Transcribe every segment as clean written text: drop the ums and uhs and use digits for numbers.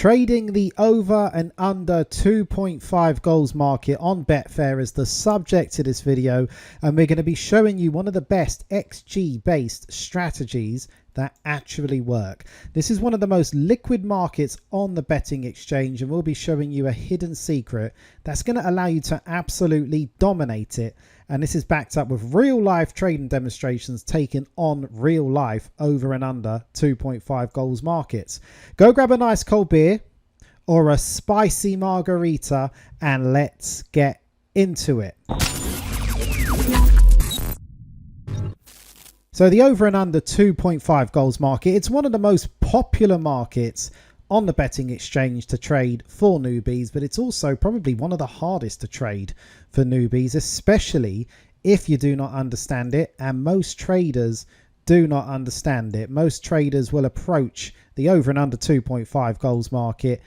Trading the over and under 2.5 goals market on Betfair is the subject to this video, and we're going to be showing you one of the best XG based strategies that actually work. This is one of the most liquid markets on the betting exchange, and we'll be showing you a hidden secret that's going to allow you to absolutely dominate it. And this is backed up with real life trading demonstrations taken on real life over and under 2.5 goals markets. Go grab a nice cold beer or a spicy margarita and let's get into it. So the over and under 2.5 goals market, it's one of the most popular markets on the betting exchange to trade for newbies, but it's also probably one of the hardest to trade for newbies, especially if you do not understand it, and most traders do not understand it. Most traders will approach the over and under 2.5 goals market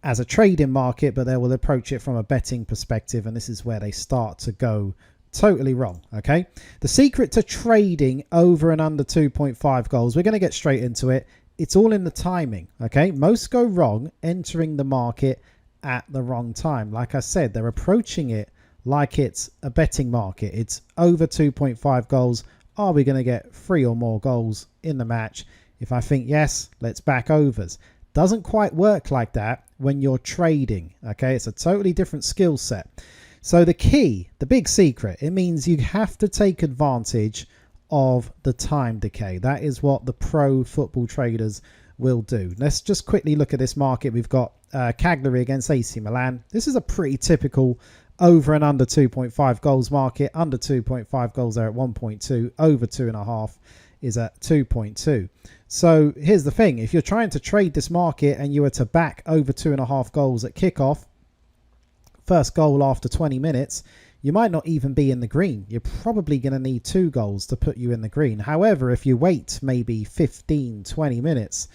as a trading market, but they will approach it from a betting perspective, and this is where they start to go totally wrong. Okay, the secret to trading over and under 2.5 goals, we're going to get straight into it. It's all in the timing. Okay, most go wrong entering the market at the wrong time. Like I said, they're approaching it like it's a betting market. It's over 2.5 goals. Are we going to get 3 or more goals in the match? If I think yes, let's back overs. Doesn't quite work like that when you're trading. Okay, it's a totally different skill set. So the key, the big secret, it means you have to take advantage of the time decay. That is what the pro football traders will do. Let's just quickly look at this market. We've got Cagliari against AC Milan. This is a pretty typical over and under 2.5 goals market. Under 2.5 goals there at 1.2. Over 2.5 is at 2.2. So here's the thing. If you're trying to trade this market and you were to back over 2.5 goals at kickoff, first goal after 20 minutes, you might not even be in the green. You're probably going to need 2 goals to put you in the green. However, if you wait maybe 15, 20 minutes,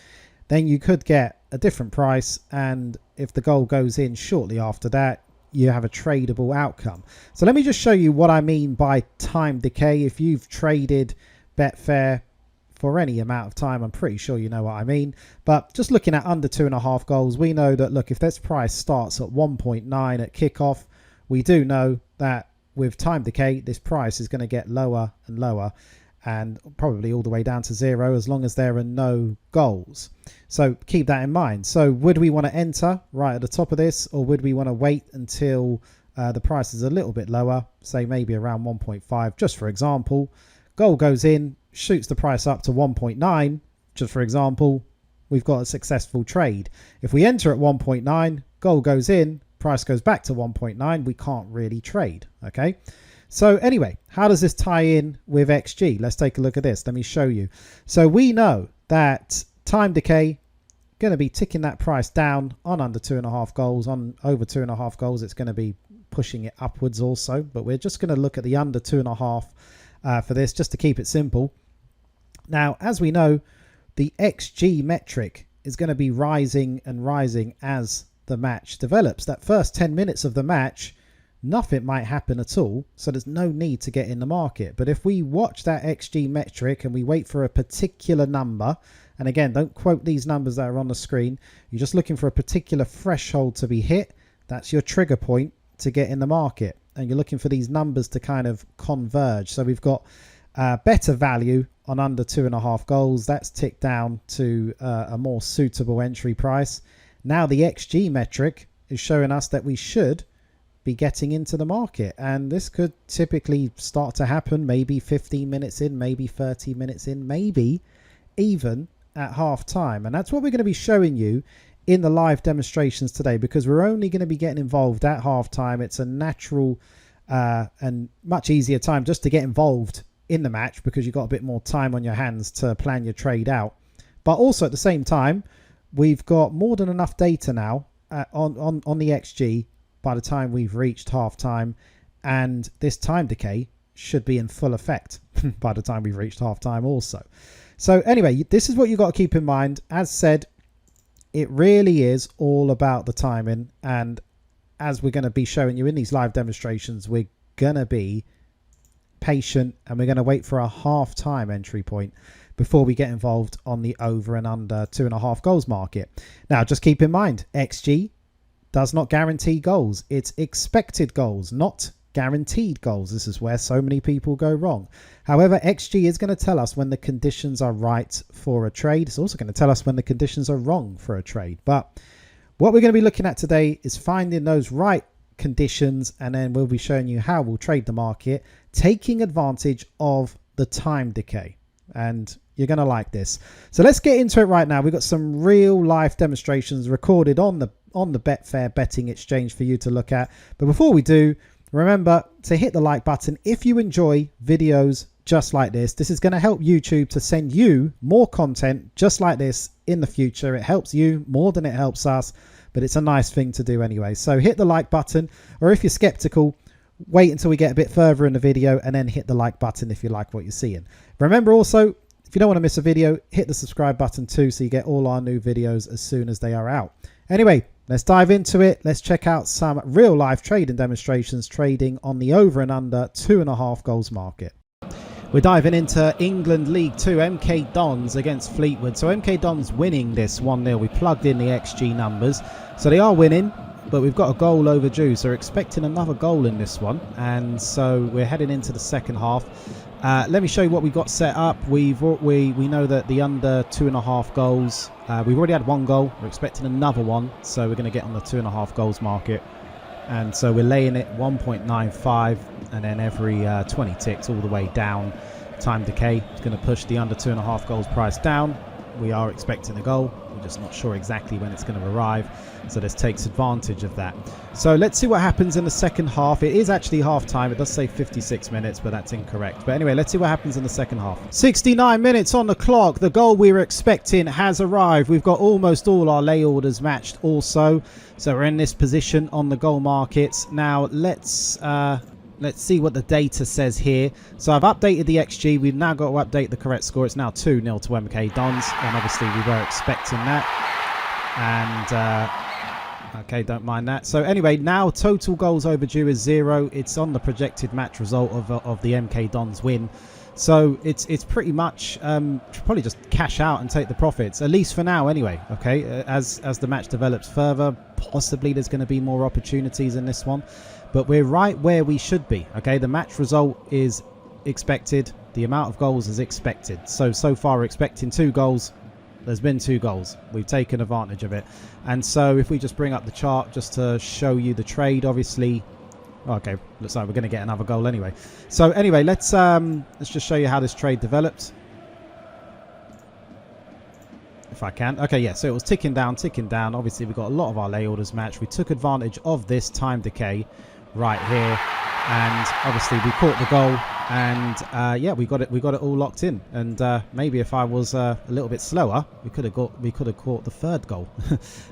then you could get a different price. And if the goal goes in shortly after that, you have a tradable outcome. So let me just show you what I mean by time decay. If you've traded Betfair for any amount of time, I'm pretty sure you know what I mean. But just looking at under 2.5 goals, we know that, look, if this price starts at 1.9 at kickoff, we do know that with time decay, this price is going to get lower and lower and probably all the way down to 0 as long as there are no goals. So keep that in mind. So would we want to enter right at the top of this, or would we want to wait until the price is a little bit lower, say maybe around 1.5, just for example? Goal goes in, shoots the price up to 1.9, just for example, we've got a successful trade. If we enter at 1.9, goal goes in, price goes back to 1.9, we can't really trade. Okay, so anyway, how does this tie in with XG? Let's take a look at this. Let me show you. So we know that time decay going to be ticking that price down on under 2.5 goals. On over 2.5 goals, it's going to be pushing it upwards also, but we're just going to look at the under 2.5 for this, just to keep it simple. Now, as we know, the XG metric is going to be rising and rising as the match develops. That first 10 minutes of the match, nothing might happen at all, so there's no need to get in the market. But if we watch that XG metric and we wait for a particular number, and again, don't quote these numbers that are on the screen, you're just looking for a particular threshold to be hit, that's your trigger point to get in the market. And you're looking for these numbers to kind of converge. So we've got better value on under 2.5 goals. That's ticked down to a more suitable entry price. Now the XG metric is showing us that we should be getting into the market, and this could typically start to happen maybe 15 minutes in, maybe 30 minutes in, maybe even at half time. And that's what we're going to be showing you in the live demonstrations today, because we're only going to be getting involved at half time. It's a natural and much easier time just to get involved in the match, because you've got a bit more time on your hands to plan your trade out. But also at the same time, we've got more than enough data now on the XG by the time we've reached half time, and this time decay should be in full effect by the time we've reached half time also. So anyway, this is what you've got to keep in mind. As said, it really is all about the timing, and as we're going to be showing you in these live demonstrations, we're going to be patient and we're going to wait for a half time entry point before we get involved on the over and under 2.5 goals market. Now, just keep in mind, XG does not guarantee goals. It's expected goals, not guaranteed goals. This is where so many people go wrong. However, XG is going to tell us when the conditions are right for a trade. It's also going to tell us when the conditions are wrong for a trade. But what we're going to be looking at today is finding those right conditions, and then we'll be showing you how we'll trade the market, taking advantage of the time decay. And you're going to like this. So let's get into it right now. We've got some real life demonstrations recorded on the Betfair betting exchange for you to look at. But before we do, remember to hit the like button if you enjoy videos just like this. This is going to help YouTube to send you more content just like this in the future. It helps you more than it helps us, but it's a nice thing to do anyway. So hit the like button, or if you're skeptical, wait until we get a bit further in the video and then hit the like button if you like what you're seeing. Remember also, if you don't want to miss a video, hit the subscribe button too, so you get all our new videos as soon as they are out. Anyway, let's dive into it. Let's check out some real life trading demonstrations trading on the over and under 2.5 goals market. We're diving into England League 2, MK Dons against Fleetwood. So MK Dons winning this 1-0. We plugged in the XG numbers. So they are winning, but we've got a goal overdue. So we're expecting another goal in this one. And so we're heading into the second half. Let me show you what we've got set up. We know that the under 2.5 goals, we've already had one goal. We're expecting another one. So we're going to get on the 2.5 goals market. And so we're laying it 1.95, and then every 20 ticks all the way down. Time decay is going to push the under 2.5 goals price down. We are expecting a goal. We're just not sure exactly when it's going to arrive. So this takes advantage of that. So let's see what happens in the second half. It is actually half time. It does say 56 minutes, but that's incorrect. But anyway, let's see what happens in the second half. 69 minutes on the clock. The goal we were expecting has arrived. We've got almost all our lay orders matched also. So we're in this position on the goal markets. Now let's see what the data says here. So I've updated the XG. We've now got to update the correct score. It's now 2-0 to MK Dons. And obviously we were expecting that. And okay, don't mind that. So anyway, now total goals overdue is 0. It's on the projected match result of the MK Dons win. So it's pretty much probably just cash out and take the profits, at least for now anyway. Okay, as the match develops further, possibly there's going to be more opportunities in this one. But we're right where we should be. Okay, the match result is expected. The amount of goals is expected. So far we're expecting 2 goals. There's been 2 goals. We've taken advantage of it. And so if we just bring up the chart just to show you the trade, obviously. Okay, looks like we're going to get another goal anyway. So anyway, let's just show you how this trade developed. If I can. Okay, yeah, so it was ticking down. Obviously, we got a lot of our lay orders matched. We took advantage of this time decay right here. And obviously, we caught the goal. And yeah, we got it all locked in. And maybe if I was a little bit slower, we could have caught the third goal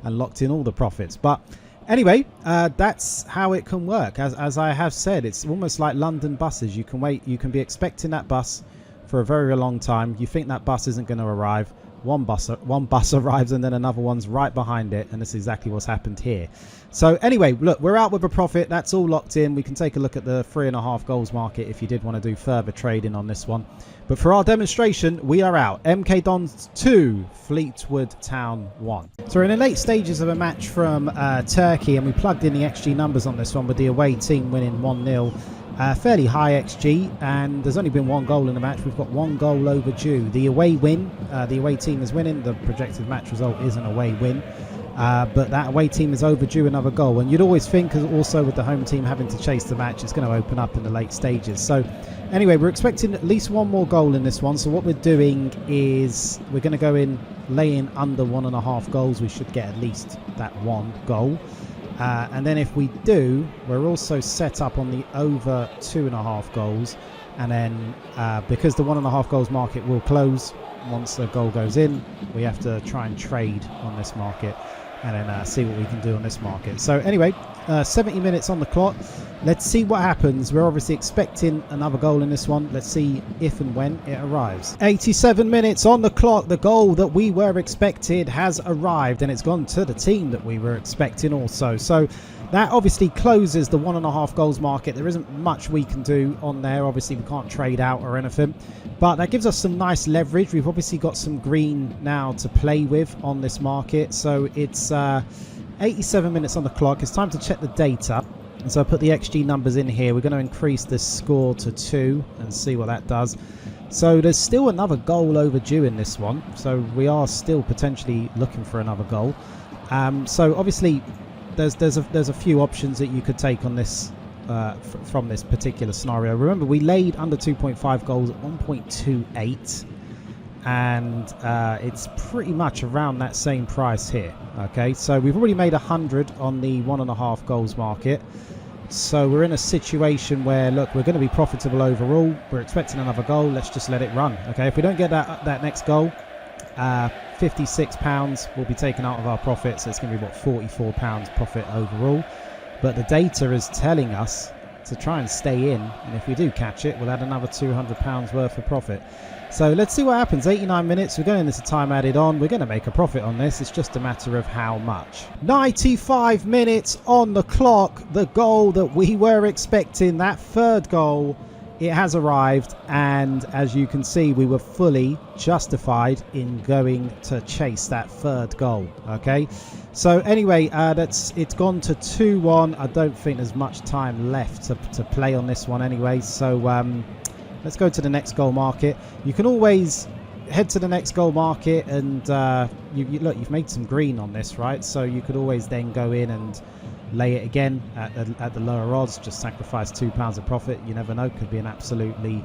and locked in all the profits. But anyway, that's how it can work. As I have said, it's almost like London buses. You can wait. You can be expecting that bus for a very long time. You think that bus isn't going to arrive. One bus arrives and then another one's right behind it, and that's exactly what's happened here. So anyway, look, we're out with a profit. That's all locked in. We can take a look at the 3.5 goals market if you did want to do further trading on this one. But for our demonstration, we are out. MK Dons 2, Fleetwood Town 1. So we're in the late stages of a match from Turkey, and we plugged in the XG numbers on this one with the away team winning 1-0. Fairly high XG, and there's only been 1 goal in the match. We've got 1 goal overdue. The away win, the away team is winning. The projected match result is an away win, but that away team is overdue another goal. And you'd always think, also with the home team having to chase the match, it's going to open up in the late stages. So anyway, we're expecting at least 1 more goal in this one. So what we're doing is we're going to go in laying under 1.5 goals. We should get at least that 1 goal. And then if we do, we're also set up on the over 2.5 goals. And then because the 1.5 goals market will close once a goal goes in, we have to try and trade on this market. and then see what we can do on this market. So anyway, 70 minutes on the clock. Let's see what happens. We're obviously expecting another goal in this one. Let's see if and when it arrives. 87 minutes on the clock. The goal that we were expected has arrived, and it's gone to the team that we were expecting also. So that obviously closes the 1.5 goals market. There isn't much we can do on there. Obviously, we can't trade out or anything, but that gives us some nice leverage. We've obviously got some green now to play with on this market. So it's 87 minutes on the clock. It's time to check the data. And so I put the XG numbers in here. We're going to increase this score to 2 and see what that does. So there's still another goal overdue in this one. So we are still potentially looking for another goal. So obviously there's a few options that you could take on this from this particular scenario. Remember, we laid under 2.5 goals at 1.28. And it's pretty much around that same price here. Okay, so we've already made 100 on the 1.5 goals market. So we're in a situation where, look, we're going to be profitable overall. We're expecting another goal. Let's just let it run. Okay, if we don't get that next goal, £56 will be taken out of our profit. So it's going to be, what, £44 profit overall. But the data is telling us to try and stay in. And if we do catch it, we'll add another £200 worth of profit. So let's see what happens. 89 minutes. We're going into time added on. We're going to make a profit on this. It's just a matter of how much. 95 minutes on the clock. The goal that we were expecting, that third goal, it has arrived. And as you can see, we were fully justified in going to chase that third goal. Okay. So anyway, it's gone to 2-1. I don't think there's much time left to play on this one anyway. So let's go to the next goal market. You can always head to the next goal market and look, you've made some green on this, right? So you could always then go in and lay it again at the lower odds. Just sacrifice £2 of profit. You never know. Could be an absolutely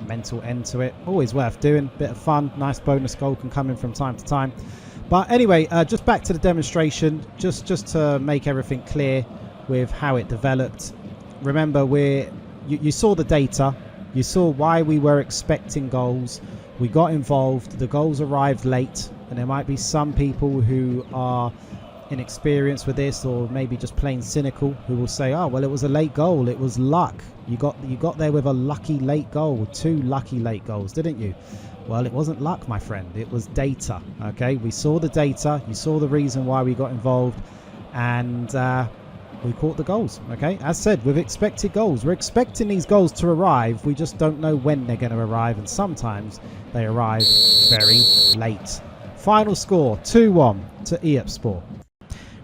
mental end to it. Always worth doing. Bit of fun. Nice bonus goal can come in from time to time. But anyway, just back to the demonstration. Just to make everything clear with how it developed. Remember, you saw the data. You saw why we were expecting goals. We got involved. The goals arrived late. And there might be some people who are inexperienced with this, or maybe just plain cynical, who will say, oh, well, it was a late goal. It was luck. You got there with a lucky late goal. 2 lucky late goals, didn't you? Well, it wasn't luck, my friend. It was data. Okay, we saw the data. You saw the reason why we got involved. And we caught the goals. Okay, as said, we've expected goals. We're expecting these goals to arrive. We just don't know when they're going to arrive, and sometimes they arrive very late. Final score 2-1 to Eyüpspor.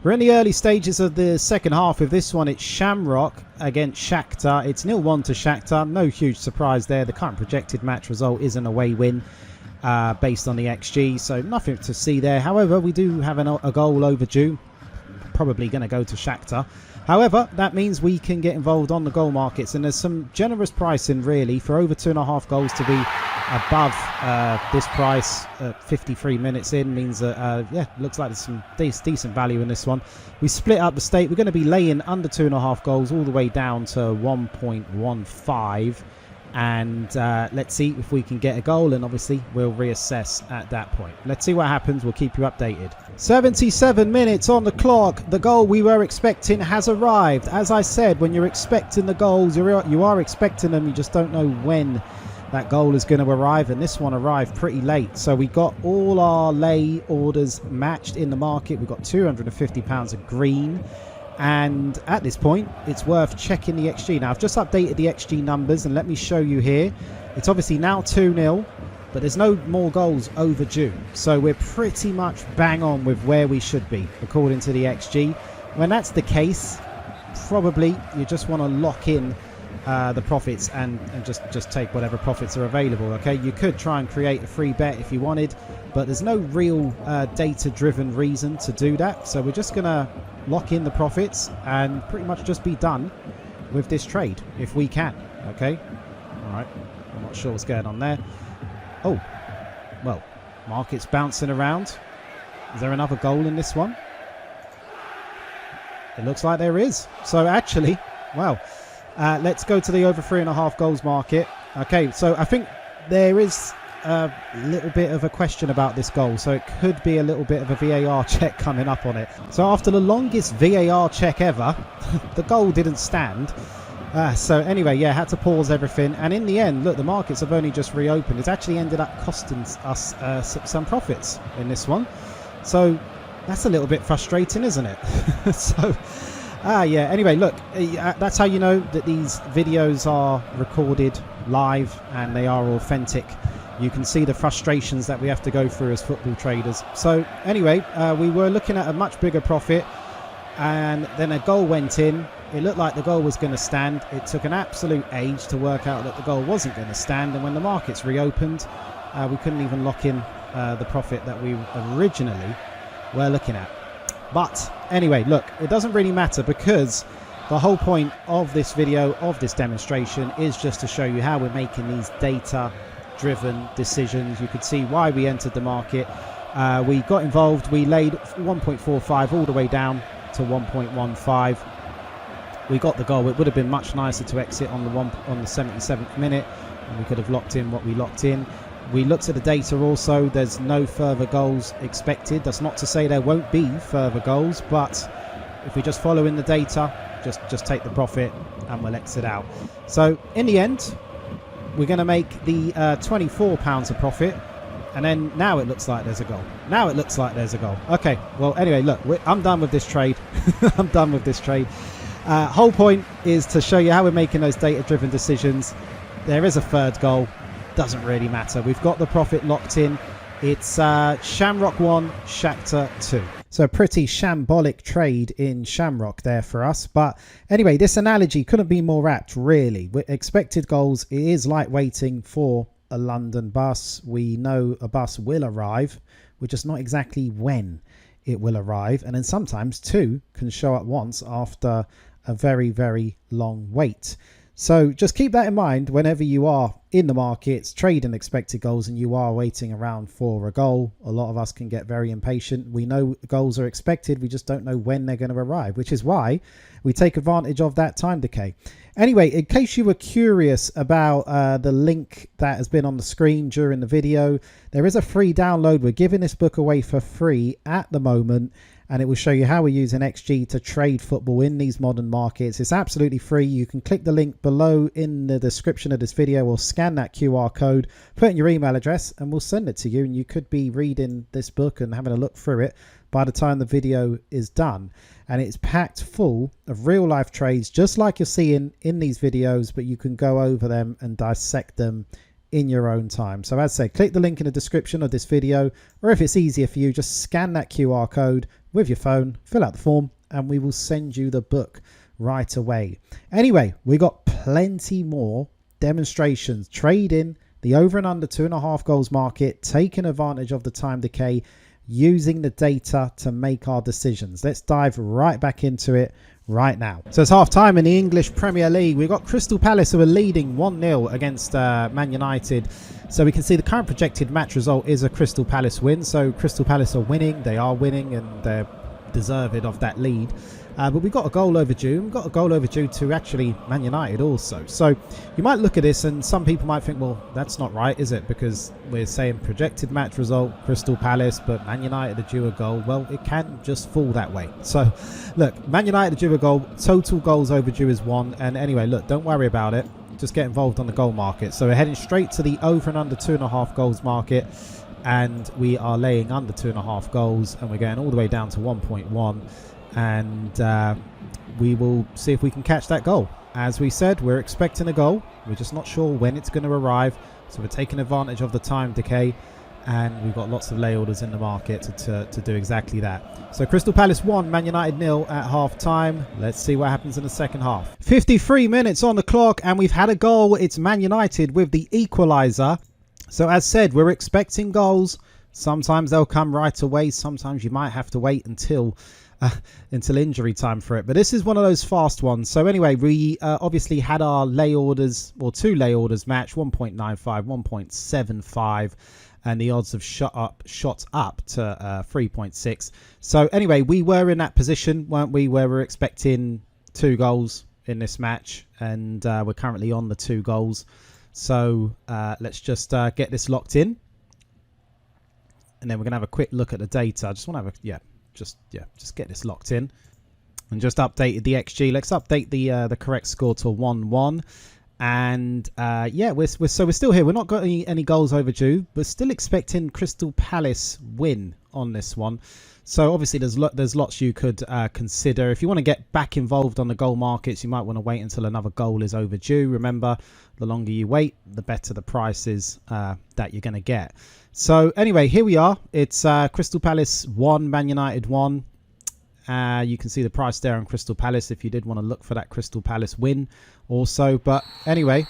We're in the early stages of the second half of this one. It's Shamrock against Shakhtar. It's 0-1 to Shakhtar. No huge surprise there. The current projected match result is an away win based on the XG, so nothing to see there. However, we do have a goal overdue. Probably going to go to Shakhtar. However, that means we can get involved on the goal markets, and there's some generous pricing really for over 2.5 goals to be above this price. 53 minutes in means that yeah, looks like there's some decent value in this one. We split up the stake. We're going to be laying under 2.5 goals all the way down to 1.15. And let's see if we can get a goal, and obviously we'll reassess at that point. Let's see what happens. We'll keep you updated. 77 minutes on the clock. The goal we were expecting has arrived. As I said, when you're expecting the goals, you are expecting them. You just don't know when that goal is going to arrive, and this one arrived pretty late. So we got all our lay orders matched in the market. We've got £250 of green. And at this point, it's worth checking the XG. Now, I've just updated the XG numbers, and let me show you here. It's obviously now 2-0, but there's no more goals overdue. So we're pretty much bang on with where we should be, according to the XG. When that's the case, probably you just want to lock in the profits and just take whatever profits are available. Okay, you could try and create a free bet if you wanted, but there's no real data-driven reason to do that. So we're just going to lock in the profits and pretty much just be done with this trade if we can. Okay, all right, I'm not sure what's going on there. Oh, well, market's bouncing around. Is there another goal in this one? It looks like there is. So actually, well, let's go to the over 3.5 goals market. Okay, so I think there is a little bit of a question about this goal, so it could be a little bit of a VAR check coming up on it. So after the longest VAR check ever, the goal didn't stand. So anyway, yeah, had to pause everything, and in the end, look, the markets have only just reopened. It's actually ended up costing us some profits in this one, so that's a little bit frustrating, isn't it? So yeah, anyway, look, that's how you know that these videos are recorded live and they are authentic. You can see the frustrations that we have to go through as football traders. So anyway, we were looking at a much bigger profit, and then a goal went in. It looked like the goal was going to stand. It took an absolute age to work out that the goal wasn't going to stand, and when the markets reopened, we couldn't even lock in the profit that we originally were looking at. But anyway, look, it doesn't really matter, because the whole point of this video, of this demonstration, is just to show you how we're making these data-driven decisions. You could see why we entered the market. We got involved. We laid 1.45 all the way down to 1.15. We got the goal. It would have been much nicer to exit on the 77th minute, and we could have locked in what we locked in. We looked at the data also. There's no further goals expected. That's not to say there won't be further goals, but if we just follow in the data, just take the profit and we'll exit out. So in the end, we're going to make the £24 of profit, and then now it looks like there's a goal. Now it looks like there's a goal. Okay, well, anyway, look, I'm done with this trade. I'm done with this trade. Whole point is to show you how we're making those data-driven decisions. There is a third goal. Doesn't really matter. We've got the profit locked in. It's Shamrock 1, Shakhtar 2. So a pretty shambolic trade in Shamrock there for us. But anyway, this analogy couldn't be more apt, really. With expected goals, it is like waiting for a London bus. We know a bus will arrive. We're just not exactly when it will arrive. And then sometimes two can show up once after a very, very long wait. So just keep that in mind whenever you are in the markets trading expected goals and you are waiting around for a goal. A lot of us can get very impatient. We know goals are expected. We just don't know when they're going to arrive, which is why we take advantage of that time decay. Anyway, in case you were curious about the link that has been on the screen during the video, there is a free download. We're giving this book away for free at the moment, and it will show you how we're using XG to trade football in these modern markets. It's absolutely free. You can click the link below in the description of this video, or scan that QR code, put in your email address, and we'll send it to you. And you could be reading this book and having a look through it by the time the video is done. And it's packed full of real life trades, just like you're seeing in these videos, but you can go over them and dissect them in your own time. So as I say, click the link in the description of this video, or if it's easier for you, just scan that QR code with your phone, fill out the form, and we will send you the book right away. Anyway, we got plenty more demonstrations trading the over and under 2.5 goals market, taking advantage of the time decay, using the data to make our decisions. Let's dive right back into it right now. So it's half time in the English Premier League. We've got Crystal Palace, who are leading 1-0 against Man United. So we can see the current projected match result is a Crystal Palace win. So Crystal Palace are winning. They are winning, and they're deserving of that lead. But we've got a goal overdue. We've got a goal overdue to actually Man United also. So you might look at this and some people might think, well, that's not right, is it? Because we're saying projected match result, Crystal Palace, but Man United are due a goal. Well, it can just fall that way. So look, Man United are due a goal. Total goals overdue is 1. And anyway, look, don't worry about it. Just get involved on the goal market. So we're heading straight to the over and under 2.5 goals market. And we are laying under 2.5 goals. And we're going all the way down to 1.1. And we will see if we can catch that goal. As we said, we're expecting a goal. We're just not sure when it's going to arrive. So we're taking advantage of the time decay. And we've got lots of lay orders in the market to do exactly that. So Crystal Palace 1, Man United 0 at half time. Let's see what happens in the second half. 53 minutes on the clock, and we've had a goal. It's Man United with the equaliser. So as said, we're expecting goals. Sometimes they'll come right away. Sometimes you might have to wait until injury time for it, but this is one of those fast ones. So anyway, we obviously had our lay orders, or 2 lay orders match, 1.95, 1.75, and the odds have shot up to 3.6. So anyway, we were in that position, weren't we, where we're expecting 2 goals in this match, and we're currently on the 2 goals. So let's just get this locked in, and then we're gonna have a quick look at the data. I just want to have a just get this locked in, and just updated the XG. Let's update the correct score to 1-1. And we're still here. We're not got any goals overdue, but still expecting Crystal Palace win on this one. So obviously there's lots you could consider. If you want to get back involved on the goal markets, you might want to wait until another goal is overdue. Remember, the longer you wait, the better the prices that you're going to get. So anyway, here we are. It's Crystal Palace 1, Man United 1. You can see the price there on Crystal Palace if you did want to look for that Crystal Palace win also. But anyway,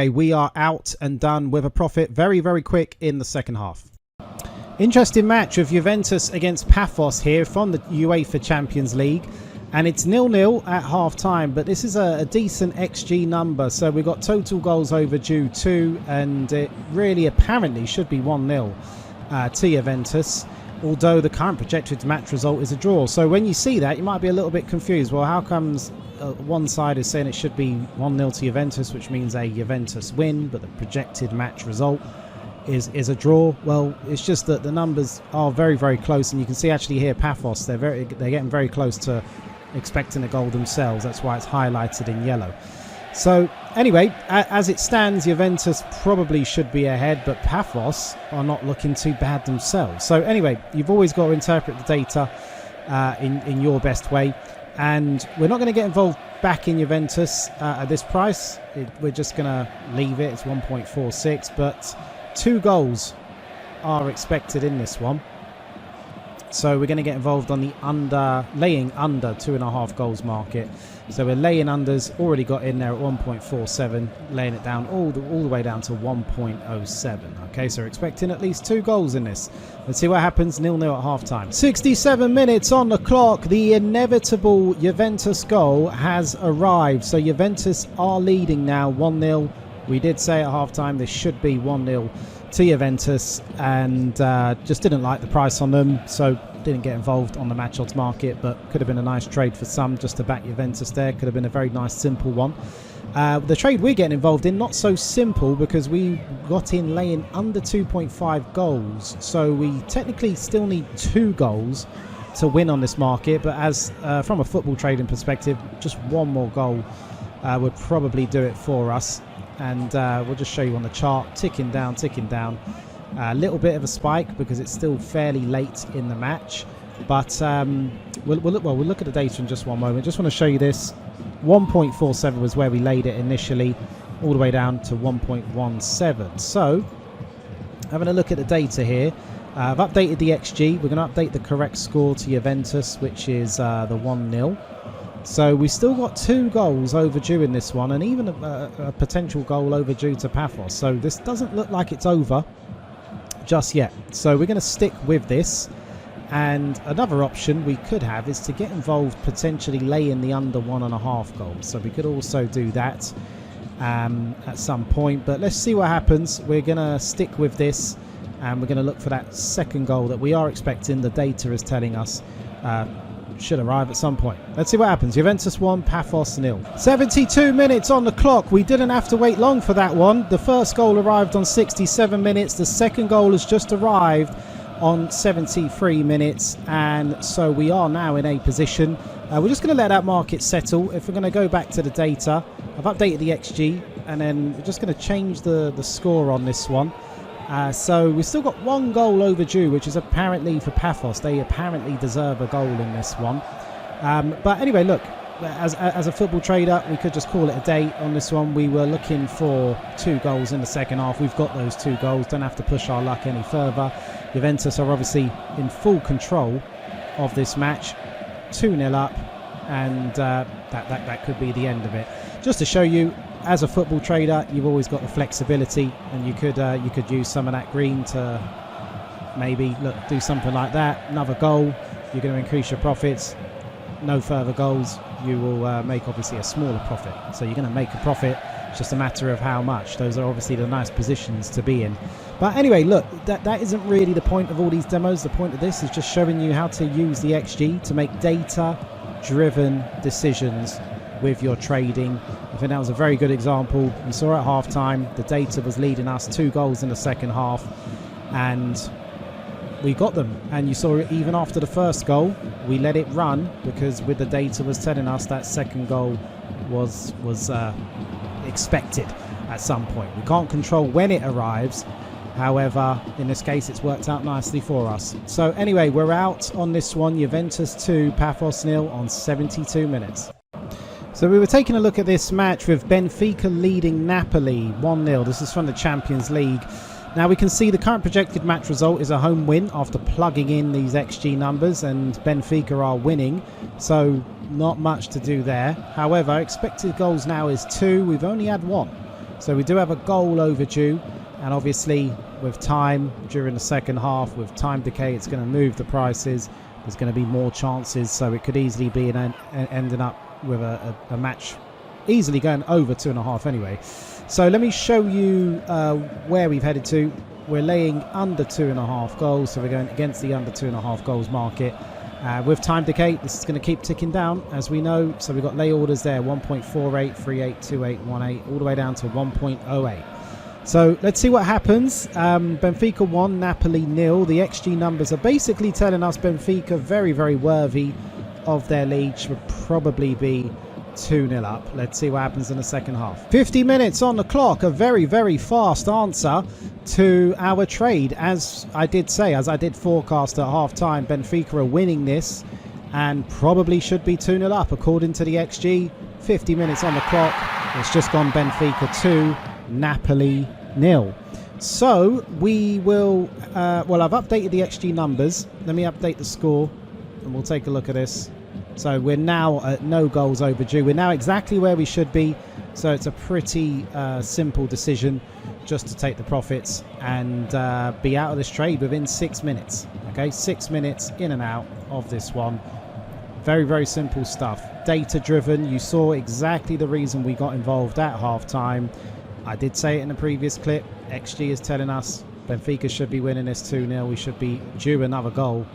we are out and done with a profit very, very quick in the second half. Interesting match of Juventus against Paphos here from the UEFA Champions League. And it's 0-0 at half time, but this is a decent XG number. So we've got total goals overdue 2, and it really apparently should be 1-0 to Juventus. Although the current projected match result is a draw. So when you see that, you might be a little bit confused. Well, how comes one side is saying it should be 1-0 to Juventus, which means a Juventus win, but the projected match result is a draw? Well, it's just that the numbers are very, very close, and you can see actually here Paphos, they're getting very close to expecting a goal themselves. That's why it's highlighted in yellow. So anyway, as it stands, Juventus probably should be ahead, but Paphos are not looking too bad themselves. So anyway, you've always got to interpret the data in your best way. And we're not going to get involved back in Juventus at this price. We're just going to leave it. It's 1.46, but 2 goals are expected in this one. So we're going to get involved on the laying under 2.5 goals market. So we're laying unders, already got in there at 1.47, laying it down all the way down to 1.07. Okay, so we're expecting at least 2 goals in this. Let's see what happens. 0-0 at half time. 67 minutes on the clock. The inevitable Juventus goal has arrived. So Juventus are leading now 1-0. We did say at half time this should be 1-0 to Juventus, and just didn't like the price on them, so didn't get involved on the match odds market, but could have been a nice trade for some just to back Juventus there. Could have been a very nice simple one. The trade we're getting involved in, not so simple, because we got in laying under 2.5 goals, so we technically still need 2 goals to win on this market, but as from a football trading perspective, just 1 more goal would probably do it for us. And we'll just show you on the chart, ticking down. A little bit of a spike because it's still fairly late in the match. But we'll look at the data in just one moment. Just want to show you this. 1.47 was where we laid it initially, all the way down to 1.17. So, having a look at the data here, I've updated the XG. We're going to update the correct score to Juventus, which is the 1-0. So we still got 2 goals overdue in this one, and even a potential goal overdue to Paphos. So this doesn't look like it's over just yet. So we're going to stick with this. And another option we could have is to get involved, potentially lay in the under 1.5 goals. So we could also do that at some point. But let's see what happens. We're going to stick with this, and we're going to look for that second goal that we are expecting. The data is telling us should arrive at some point. Let's see what happens. Juventus 1, Paphos 0. 72 minutes on the clock. We didn't have to wait long for that one. The first goal arrived on 67 minutes. The second goal has just arrived on 73 minutes. And so we are now in a position. We're just going to let that market settle. If we're going to go back to the data, I've updated the XG, and then we're just going to change the score on this one. So we've still got 1 goal overdue, which is apparently for Paphos. They apparently deserve a goal in this one. But anyway, look, as a football trader, we could just call it a day on this one. We were looking for 2 goals in the second half. We've got those 2 goals. Don't have to push our luck any further. Juventus are obviously in full control of this match. 2-0 up, and that could be the end of it. Just to show you, as a football trader, you've always got the flexibility, and you could use some of that green to maybe do something like that. Another goal, you're going to increase your profits. No further goals, you will make obviously a smaller profit. So you're going to make a profit. It's just a matter of how much. Those are obviously the nice positions to be in. But anyway, look, that isn't really the point of all these demos. The point of this is just showing you how to use the XG to make data-driven decisions with your trading. I think that was a very good example. You saw at half time the data was leading us 2 goals in the second half, and we got them. And you saw it even after the first goal, we let it run because with the data was telling us that second goal was expected at some point. We can't control when it arrives. However, in this case, it's worked out nicely for us. So anyway, we're out on this one. Juventus 2, Paphos 0 on 72 minutes. So we were taking a look at this match with Benfica leading Napoli 1-0. This is from the Champions League. Now we can see the current projected match result is a home win after plugging in these XG numbers, and Benfica are winning. So not much to do there. However, expected goals now is 2. We've only had 1. So we do have a goal overdue. And obviously, with time during the second half, with time decay, it's going to move the prices. There's going to be more chances, so it could easily be ending up with a match easily going over 2.5 anyway. So let me show you where we've headed to. We're laying under 2.5 goals, so we're going against the under 2.5 goals market. With time decay, this is going to keep ticking down, as we know. So we've got lay orders there, 1.48, 38, 28, 18, all the way down to 1.08. So let's see what happens. Benfica 1, Napoli 0. The XG numbers are basically telling us Benfica very, very worthy of their lead. Should probably be 2-0 up. Let's see what happens in the second half. 50 minutes on the clock. A very, very fast answer to our trade. As I did say, as I did forecast at half time, Benfica are winning this and probably should be 2-0 up according to the XG. 50 minutes on the clock. It's just gone Benfica 2. Napoli 0. So we will well, I've updated the XG numbers. Let me update the score and we'll take a look at this. So we're now at no goals overdue. We're now exactly where we should be. So it's a pretty simple decision just to take the profits and be out of this trade within 6 minutes. Okay, 6 minutes in and out of this one. Very, very simple stuff. Data driven. You saw exactly the reason we got involved at half time. I did say it in the previous clip. XG is telling us Benfica should be winning this 2-0. We should be due another goal.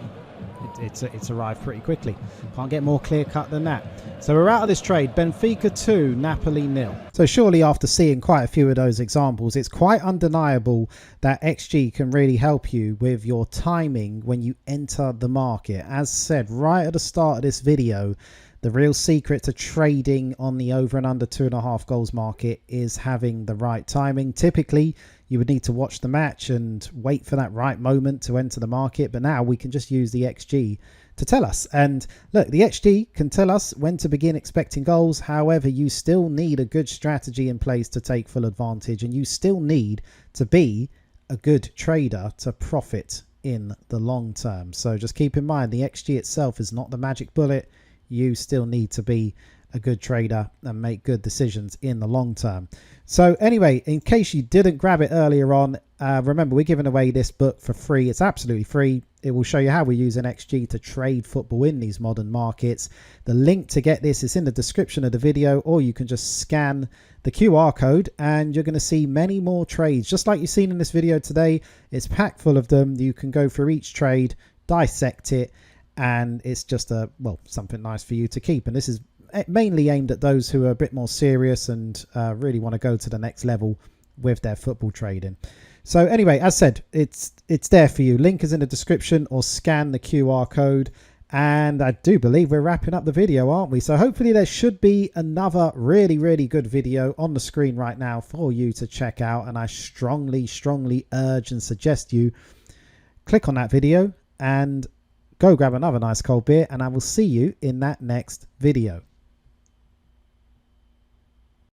It's arrived pretty quickly. Can't get more clear cut than that. So we're out of this trade. Benfica 2, Napoli 0. So surely after seeing quite a few of those examples, it's quite undeniable that XG can really help you with your timing when you enter the market. As said right at the start of this video, the real secret to trading on the over and under 2.5 goals market is having the right timing. Typically, you would need to watch the match and wait for that right moment to enter the market. But now we can just use the XG to tell us. And look, the XG can tell us when to begin expecting goals. However, you still need a good strategy in place to take full advantage. And you still need to be a good trader to profit in the long term. So just keep in mind, the XG itself is not the magic bullet. You still need to be a good trader and make good decisions in the long term. So anyway, in case you didn't grab it earlier on, remember we're giving away this book for free. It's absolutely free. It will show you how we use an XG to trade football in these modern markets. The link to get this is in the description of the video, or you can just scan the QR code and you're going to see many more trades. Just like you've seen in this video today, it's packed full of them. You can go through each trade, dissect it, and it's just something nice for you to keep. And this is mainly aimed at those who are a bit more serious and really want to go to the next level with their football trading. So anyway, as said, it's there for you. Link is in the description, or scan the QR code. And I do believe we're wrapping up the video, aren't we? So hopefully there should be another really, really good video on the screen right now for you to check out. And I strongly, strongly urge and suggest you click on that video and go grab another nice cold beer, and I will see you in that next video.